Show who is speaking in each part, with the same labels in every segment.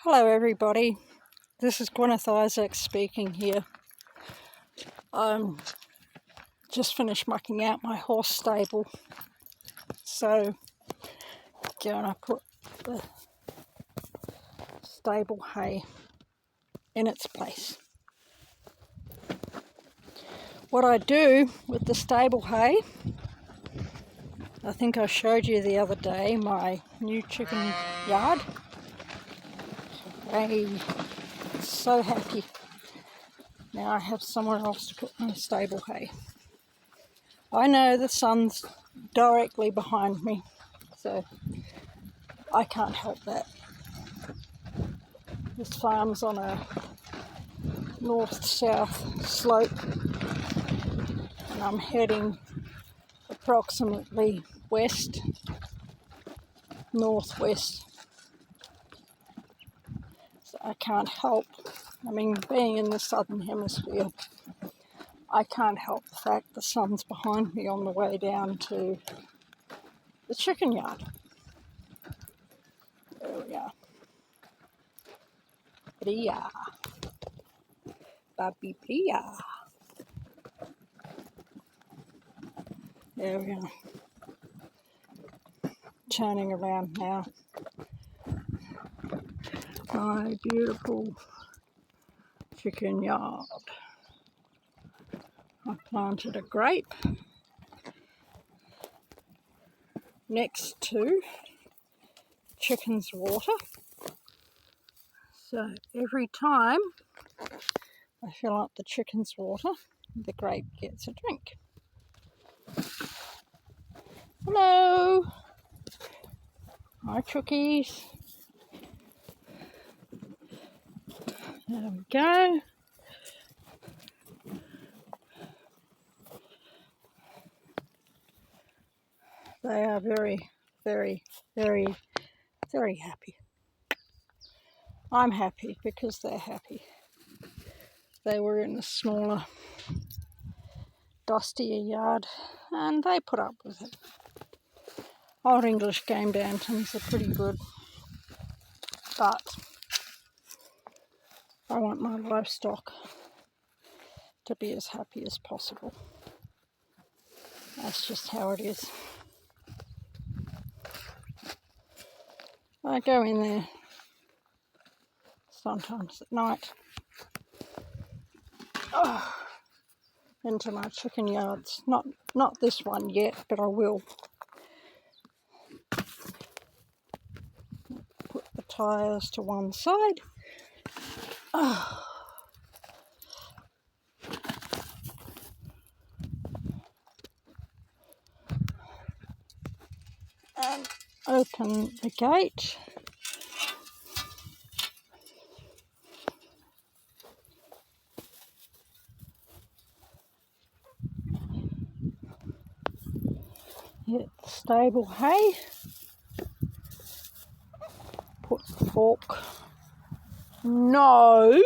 Speaker 1: Hello everybody, this is Gwyneth Isaac speaking here. Just finished mucking out my horse stable, so gonna put the stable hay in its place. What I do with the stable hay, I think I showed you the other day my new chicken yard. I'm so happy. Now I have somewhere else to put my stable hay. I know the sun's directly behind me, so I can't help that. This farm's on a north-south slope, and I'm heading approximately northwest. So I can't help, being in the southern hemisphere, I can't help the fact the sun's behind me on the way down to the chicken yard. There we are. Priya. Babi Priya. There we are. Turning around now. My beautiful chicken yard. I planted a grape next to chicken's water. So every time I fill up the chicken's water, the grape gets a drink. Hello! Hi, chookies. There we go. They are very, very, very, very happy. I'm happy because they're happy. They were in a smaller, dustier yard, and they put up with it. Old English game bantams are pretty good, but I want my livestock to be as happy as possible. That's just how it is. I go in there sometimes at night, into my chicken yards. Not this one yet, but I will. Put the tyres to one side. And open the gate. Get the stable hay. Put the fork. No!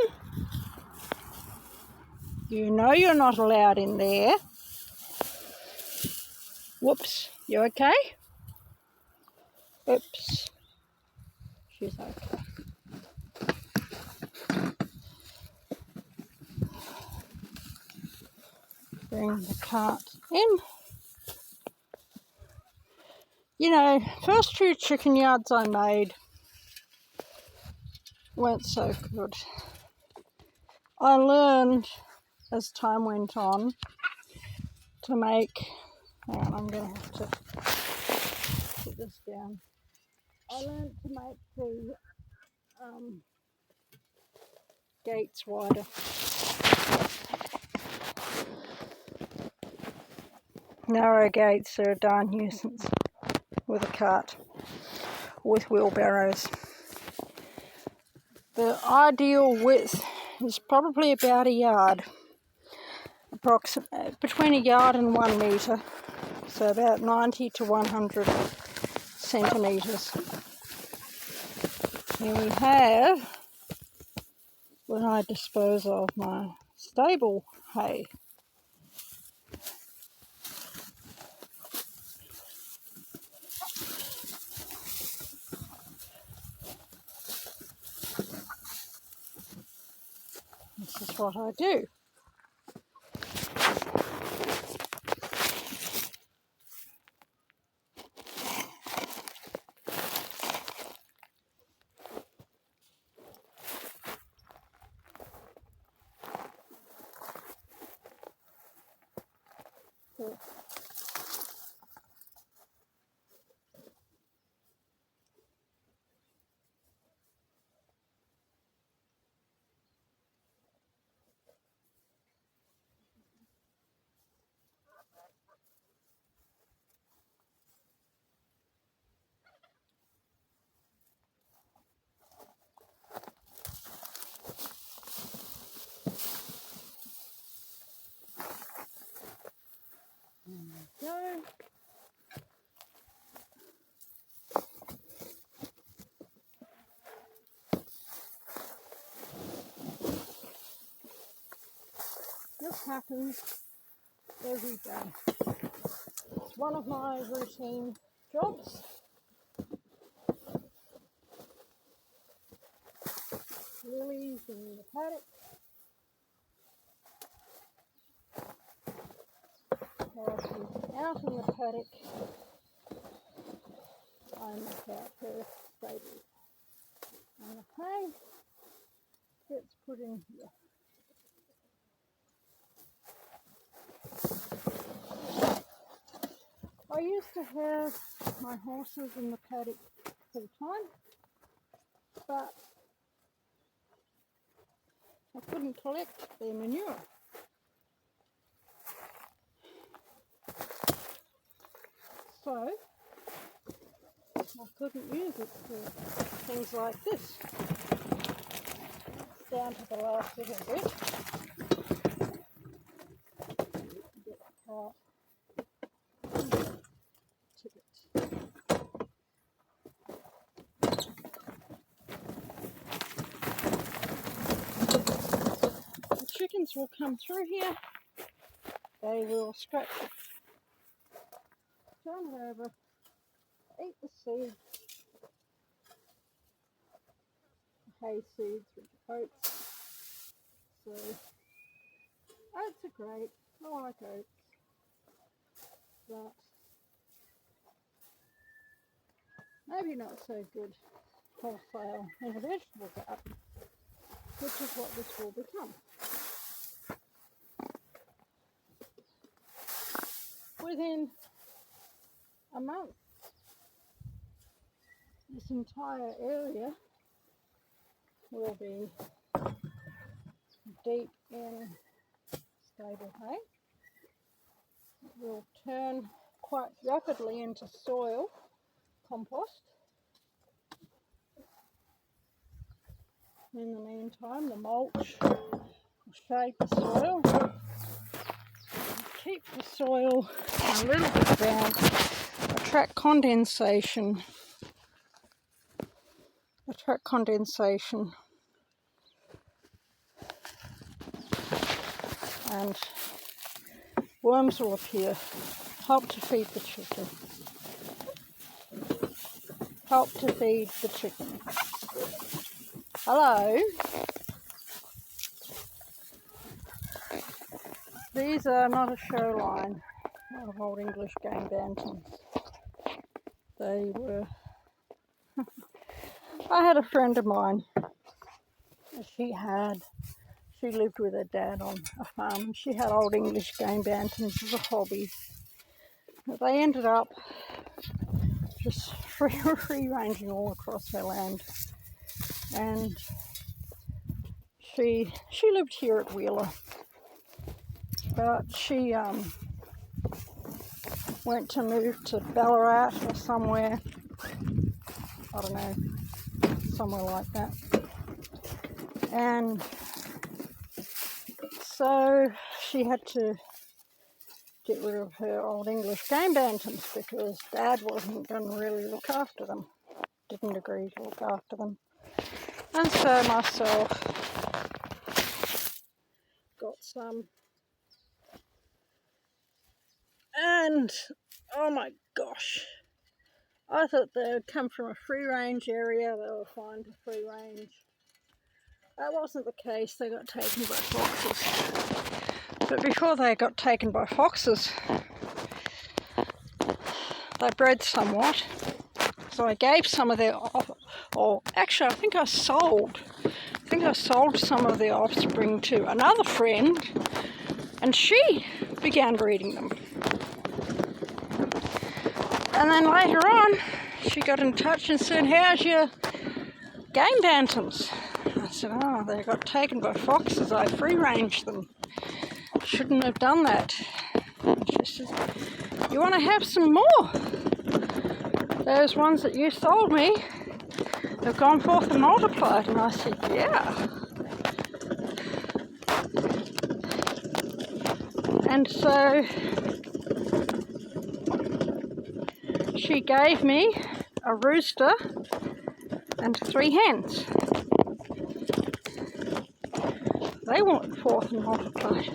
Speaker 1: You know you're not allowed in there. Whoops, you okay? Oops. She's okay. Bring the cart in. First two chicken yards I made weren't so good. I learned as time went on to make, hang on, I'm going to have to put this down. I learned to make the gates wider. Narrow gates are a darn nuisance with a cart, with wheelbarrows. The ideal width is probably about a yard, between a yard and 1 metre, so about 90 to 100 centimetres. Here we have when I dispose of my stable hay. is what I do. There we go. This happens every day. It's one of my routine jobs. Lilies in the paddock. While she's out in the paddock, I knock out her baby. And the hay gets put in here. I used to have my horses in the paddock full time, but I couldn't collect their manure. So I couldn't use it for things like this. Down to the last little bit. Get the cart. Ticket. The chickens will come through here. They will scratch it, turn it over, eat the seeds, hay seeds, which are oats. So oats are great. I like oats, but maybe not so good wholesale in a vegetable garden, which is what this will become. Within a month, this entire area will be deep in stable hay. It will turn quite rapidly into soil compost. In the meantime, the mulch will shape the soil, keep the soil a little bit damp, attract condensation, and worms will appear, help to feed the chicken. Hello. These are not a show line of old English game bantams. They were... I had a friend of mine. She lived with her dad on a farm, and she had old English game bantams as a hobby. But they ended up just free ranging all across her land. And she lived here at Wheeler, but she went to move to Ballarat or somewhere, I don't know, somewhere like that. And so she had to get rid of her old English game bantams because Dad wasn't going to really look after them, didn't agree to look after them. And so myself got some. And oh my gosh, I thought they would come from a free range area. They were fine to free range. that wasn't the case. They got taken by foxes. But before they got taken by foxes, they bred somewhat. So I gave some of their, or actually I think I sold some of the offspring to another friend, and she began breeding them. And then later on, she got in touch and said, "How's your game bantams?" I said, "Oh, they got taken by foxes. I free-ranged them. Shouldn't have done that." And she said, "You want to have some more? Those ones that you sold me have gone forth and multiplied." And I said, "Yeah." And so she gave me a rooster and 3 hens. They went forth and multiplied.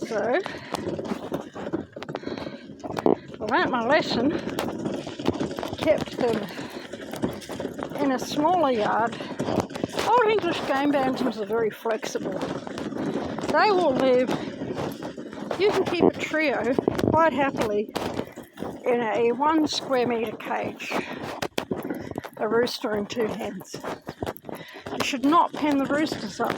Speaker 1: So I learnt my lesson, kept them in a smaller yard. Old English game bantams are very flexible. They will live, you can keep a trio quite happily in a 1 square metre cage, a rooster and 2 hens. You should not pen the roosters up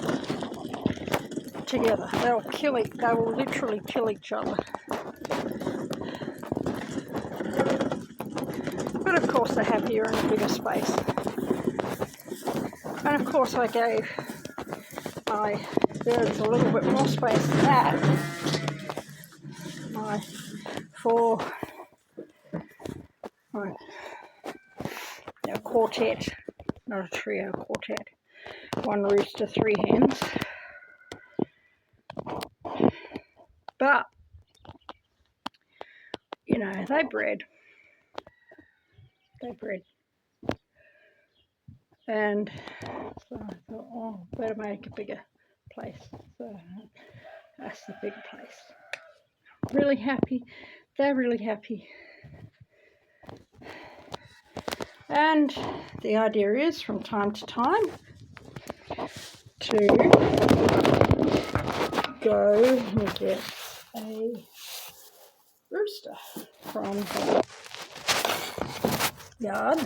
Speaker 1: together. They will literally kill each other. But of course they're happier in a bigger space. And of course I gave my birds a little bit more space than that. My 4, quartet, not a trio, quartet. 1 rooster, 3 hens. But, you know, they bred. And so I thought, oh, better make a bigger place. So that's the bigger place. Really happy. They're really happy. And the idea is from time to time to go and get a rooster from the yard.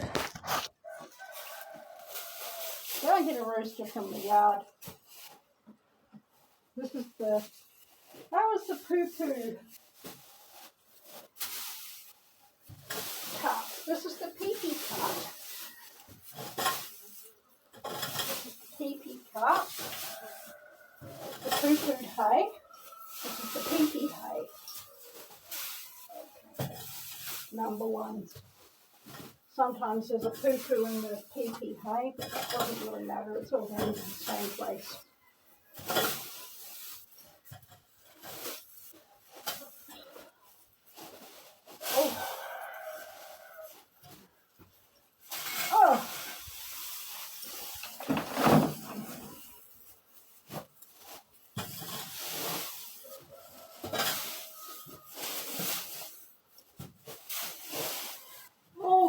Speaker 1: Go and get a rooster from the yard. That was the poo-poo cup. This is the pee-pee cup. Pee-pee cup. The poo-pooed hay. This is the pee-pee hay. Okay. Number 1. Sometimes there's a poo-poo in the pee-pee hay, but that doesn't really matter. It's all going to the same place.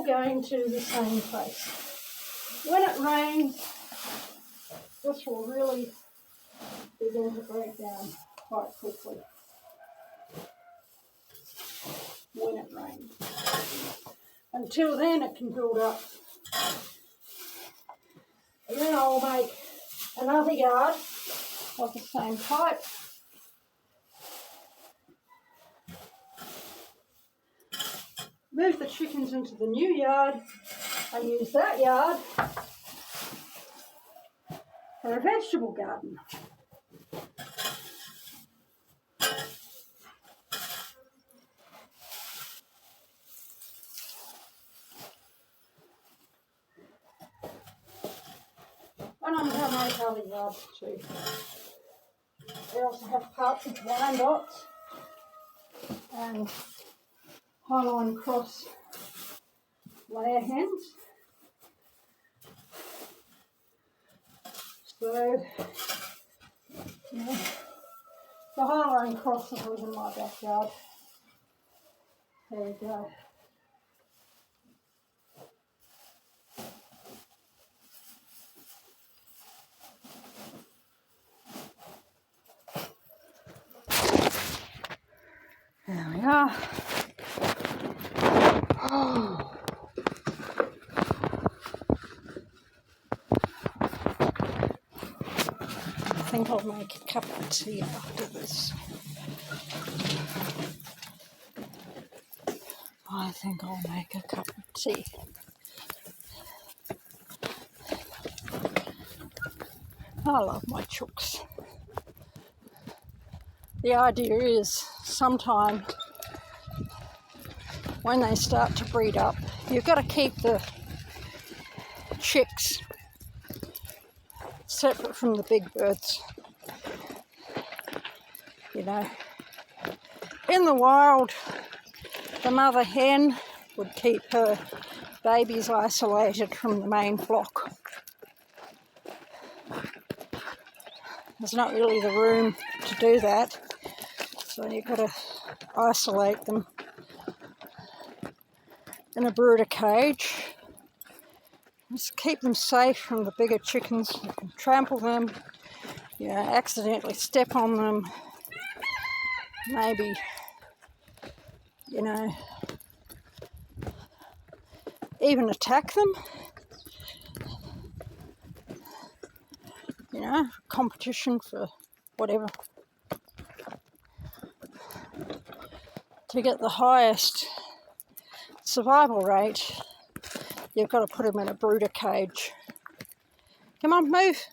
Speaker 1: Going to the same place. When it rains, this will really begin to break down quite quickly. When it rains. Until then it can build up. And then I'll make another yard of the same type. Move the chickens into the new yard and use that yard for a vegetable garden. And I'm going to make other yards too. They also have parts of Wyandottes and Highline Cross layer hens. So, yeah, the Highline Crosses live in my backyard. There you go. Oh. I think I'll make a cup of tea after this. I think I'll make a cup of tea. I love my chooks. The idea is sometime when they start to breed up, you've got to keep the chicks separate from the big birds. You know, in the wild, the mother hen would keep her babies isolated from the main flock. There's not really the room to do that, so you've got to isolate them in a brooder cage. Just keep them safe from the bigger chickens. You can trample them, you know, accidentally step on them, maybe, you know, even attack them. You know, competition for whatever. To get the highest survival rate, you've got to put them in a brooder cage. Come on, move.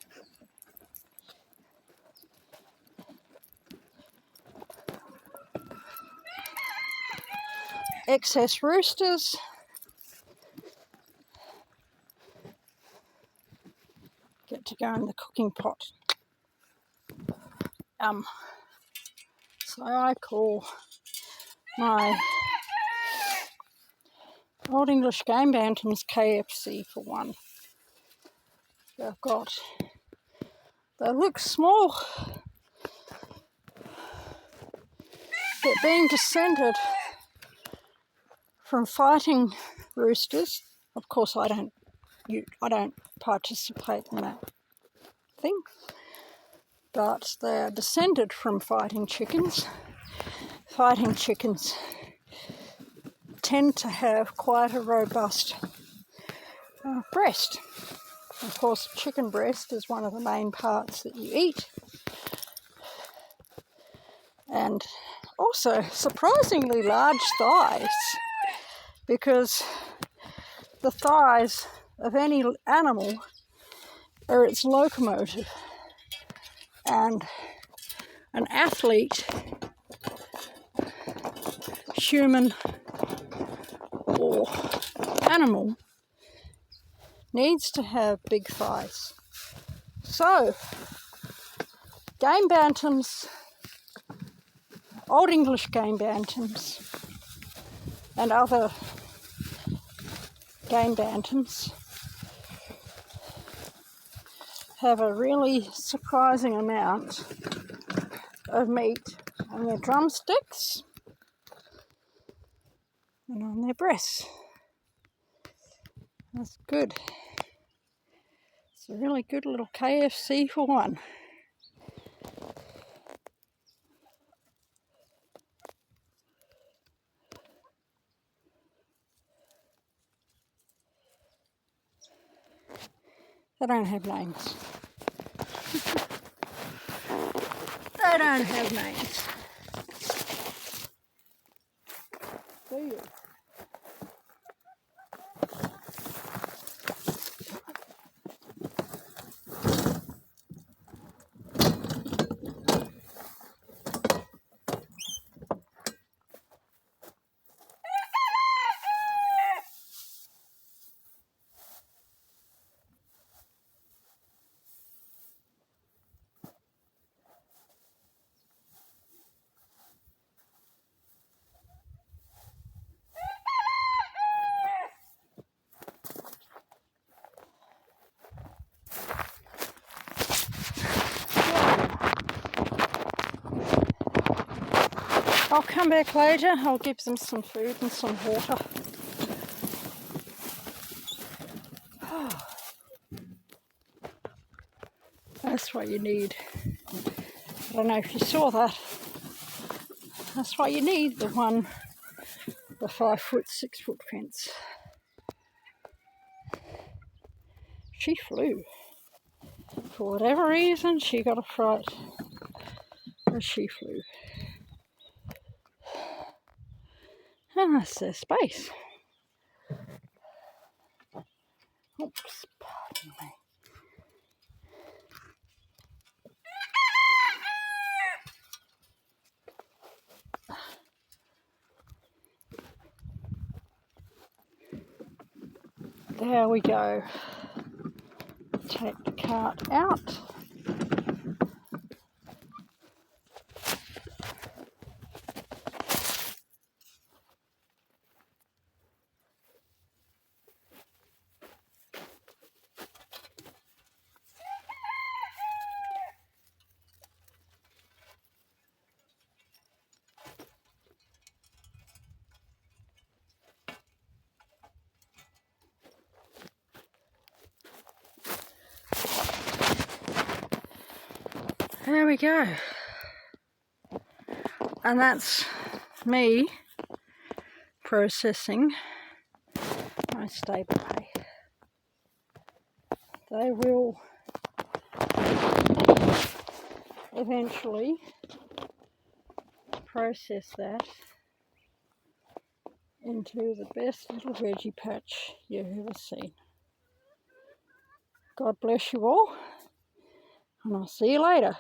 Speaker 1: Excess roosters. Get to go in the cooking pot. So I call my Old English Game Bantams KFC for one. They've got, they look small. They're being descended from fighting roosters. Of course, I don't participate in that thing, but they're descended from fighting chickens. Fighting chickens tend to have quite a robust breast. Of course, chicken breast is one of the main parts that you eat. And also surprisingly large thighs, because the thighs of any animal are its locomotive. And an athlete, human or animal, needs to have big thighs. So, game bantams, Old English game bantams, and other game bantams have a really surprising amount of meat on their drumsticks and on their breasts. That's good. It's a really good little KFC for one. They don't have names. They don't have names. Do you? I'll come back later. I'll give them some food and some water. That's what you need. I don't know if you saw that. That's why you need the 5 foot, 6 foot fence. She flew. For whatever reason, she got a fright as she flew. And that's their space. Oops, pardon me. There we go. Take the cart out. There we go. And that's me processing my stable hay. They will eventually process that into the best little veggie patch you've ever seen. God bless you all, and I'll see you later.